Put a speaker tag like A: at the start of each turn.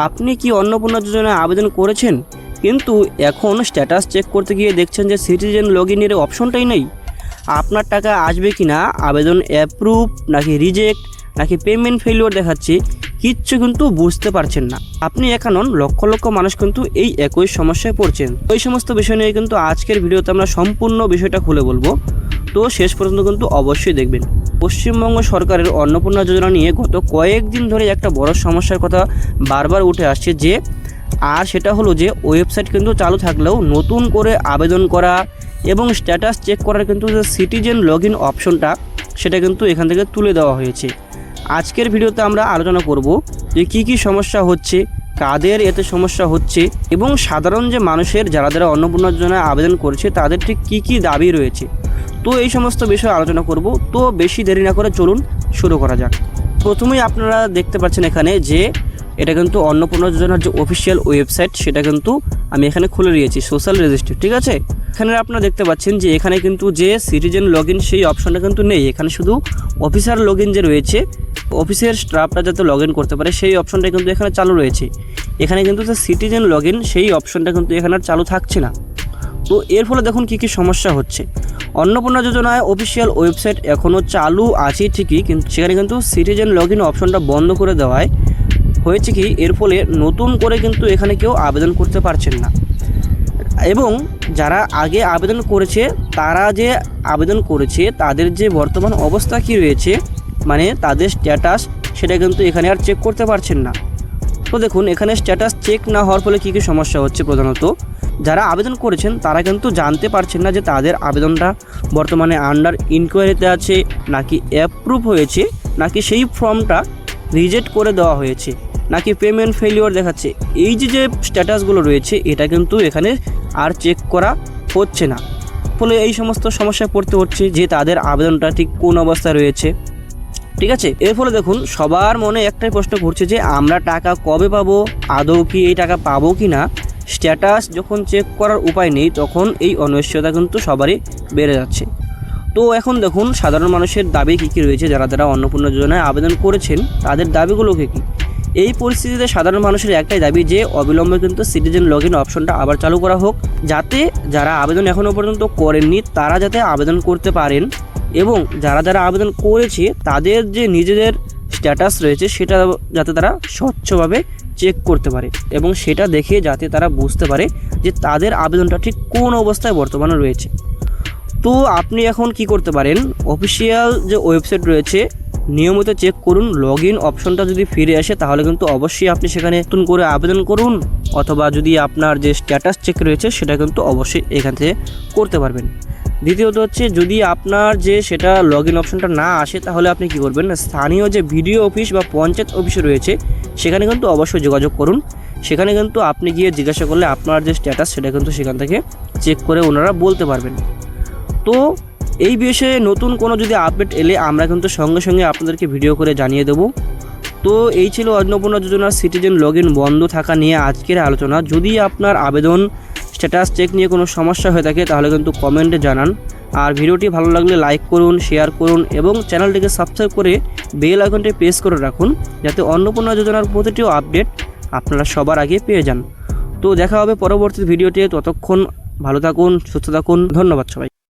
A: আপনি কি অন্নপূর্ণা যোজনায় আবেদন করেছেন কিন্তু এখন স্ট্যাটাস চেক করতে গিয়ে দেখছেন যে সিটিজেন লগইনের অপশনটাই নেই? আপনার টাকা আসবে কি না, আবেদন অ্যাপ্রুভ নাকি রিজেক্ট নাকি পেমেন্ট ফেলিওর দেখাচ্ছে, কিচ্ছু কিন্তু বুঝতে পারছেন না। আপনি এখন লক্ষ লক্ষ মানুষ কিন্তু এই একই সমস্যায় পড়ছেন। ওই সমস্ত বিষয় নিয়ে কিন্তু আজকের ভিডিওতে আমরা সম্পূর্ণ বিষয়টা খুলে বলবো, তো শেষ পর্যন্ত কিন্তু অবশ্যই দেখবেন। পশ্চিমবঙ্গ সরকারের অন্নপূর্ণা যোজনা নিয়ে গত কয়েকদিন ধরে একটা বড় সমস্যার কথা বারবার উঠে আসছে, যে আর সেটা হলো যে ওয়েবসাইট কিন্তু চালু থাকলেও নতুন করে আবেদন করা এবং স্ট্যাটাস চেক করার কিন্তু যে সিটিজেন লগইন অপশনটা, সেটা কিন্তু এখান থেকে তুলে দেওয়া হয়েছে। আজকের ভিডিওতে আমরা আলোচনা করব যে কি সমস্যা হচ্ছে, কাদের এতে সমস্যা হচ্ছে এবং সাধারণ যে মানুষের যারা অন্নপূর্ণা যোজনায় আবেদন করেছে তাদের ঠিক কী দাবি রয়েছে। তো এই সমস্ত বিষয়ে আলোচনা করব। তো বেশি দেরি না করে চলুন শুরু করা যাক। প্রথমেই আপনারা দেখতে পাচ্ছেন এখানে যে এটা কিন্তু অন্নপূর্ণা যোজনার যে অফিসিয়াল ওয়েবসাইট, সেটা কিন্তু আমি এখানে খুলে নিয়েছি, সোশ্যাল রেজিস্ট্রি। ঠিক আছে, এখানে আপনারা দেখতে পাচ্ছেন যে এখানে কিন্তু যে সিটিজেন লগইন সেই অপশনটা কিন্তু নেই। এখানে শুধু অফিসার লগইন যে রয়েছে, অফিসের স্টাফরা যাতে লগইন করতে পারে সেই অপশনটা কিন্তু এখানে চালু রয়েছে। এখানে কিন্তু যে সিটিজেন লগইন সেই অপশনটা কিন্তু এখানে আর চালু থাকছে না। তো এর ফলে দেখুন কী সমস্যা হচ্ছে। অন্নপূর্ণা যোজনায় অফিসিয়াল ওয়েবসাইট এখনও চালু আছে ঠিকই, কিন্তু সেখানে কিন্তু সিটিজেন লগইন অপশনটা বন্ধ করে দেওয়ায় হয়েছে কি, এর ফলে নতুন করে কিন্তু এখানে কেউ আবেদন করতে পারছেন না। এবং যারা আগে আবেদন করেছে, তারা যে আবেদন করেছে তাদের যে বর্তমান অবস্থা কি রয়েছে, মানে তাদের স্ট্যাটাস, সেটা কিন্তু এখানে আর চেক করতে পারছেন না। তো দেখুন এখানে স্ট্যাটাস চেক না হওয়ার ফলে কী সমস্যা হচ্ছে। প্রধানত যারা আবেদন করেছেন তারা কিন্তু জানতে পারছেন না যে তাদের আবেদনটা বর্তমানে আন্ডার ইনকোয়ারিতে আছে নাকি অ্যাপ্রুভ হয়েছে, নাকি সেই ফর্মটা রিজেক্ট করে দেওয়া হয়েছে, নাকি পেমেন্ট ফেলিওর দেখাচ্ছে। এই যে স্ট্যাটাসগুলো রয়েছে এটা কিন্তু এখানে আর চেক করা হচ্ছে না। ফলে এই সমস্ত সমস্যায় পড়তে হচ্ছে যে তাদের আবেদনটা ঠিক কোন অবস্থায় রয়েছে। ঠিক আছে, এর ফলে দেখুন সবার মনে একটাই প্রশ্ন ঘুরছে যে আমরা টাকা কবে পাবো, আদৌ কি এই টাকা পাবো কি না। স্ট্যাটাস যখন চেক করার উপায় নেই তখন এই অনিশ্চয়তা কিন্তু সবারই বেড়ে যাচ্ছে। তো এখন দেখুন সাধারণ মানুষের দাবি কী রয়েছে, যারা অন্নপূর্ণা যোজনায় আবেদন করেছেন তাদের দাবিগুলো কী। এই পরিস্থিতিতে সাধারণ মানুষের একটাই দাবি যে অবিলম্বে কিন্তু সিটিজেন লগইন অপশনটা আবার চালু করা হোক, যাতে যারা আবেদন এখনও পর্যন্ত করেননি তারা যাতে আবেদন করতে পারেন, এবং যারা আবেদন করেছে তাদের যে নিজেদের স্ট্যাটাস রয়েছে সেটা যাতে তারা স্বচ্ছভাবে চেক করতে পারে, এবং সেটা দেখে যাতে তারা বুঝতে পারে যে তাদের আবেদনটা ঠিক কোন অবস্থায় বর্তমানে রয়েছে। তো আপনি এখন কি করতে পারেন, অফিসিয়াল যে ওয়েবসাইট রয়েছে নিয়মিত চেক করুন। লগইন অপশনটা যদি ফিরে আসে তাহলে কিন্তু অবশ্যই আপনি সেখানে নতুন করে আবেদন করুন, অথবা যদি আপনার যে স্ট্যাটাস চেক রয়েছে সেটা কিন্তু অবশ্যই এখান থেকে করতে পারবেন। দ্বিতীয়ত হচ্ছে, যদি আপনার যে সেটা লগইন অপশনটা না আসে তাহলে আপনি কি করবেন, স্থানীয় যে ভিডিও অফিস বা পঞ্চায়েত অফিস রয়েছে সেখানে কিন্তু অবশ্যই যোগাযোগ করুন। সেখানে কিন্তু আপনি গিয়ে জিজ্ঞাসা করলে আপনার যে স্ট্যাটাস সেটা কিন্তু সেখান থেকে চেক করে ওনারা বলতে পারবেন। তো এই বিষয়ে নতুন কোনো যদি আপডেট এলে আমরা কিন্তু সঙ্গে সঙ্গে আপনাদেরকে ভিডিও করে জানিয়ে দেব। তো এই ছিল অন্নপূর্ণা যোজনার সিটিজেন লগইন বন্ধ থাকা নিয়ে আজকের আলোচনা। যদি আপনার আবেদন স্ট্যাটাস চেক নিয়ে কোনো সমস্যা হয়ে থাকে তাহলে কিন্তু কমেন্টে জানান। আর ভিডিওটি ভালো লাগলে লাইক করুন, শেয়ার করুন এবং চ্যানেলটিকে সাবস্ক্রাইব করে বেল আইকনটি প্রেস করে রাখুন, যাতে অন্নপূর্ণা যোজনার প্রতিটি আপডেট আপনারা সবার আগে পেয়ে যান। তো দেখা হবে পরবর্তী ভিডিওতে, ততক্ষণ ভালো থাকুন, সুস্থ থাকুন। ধন্যবাদ সবাই।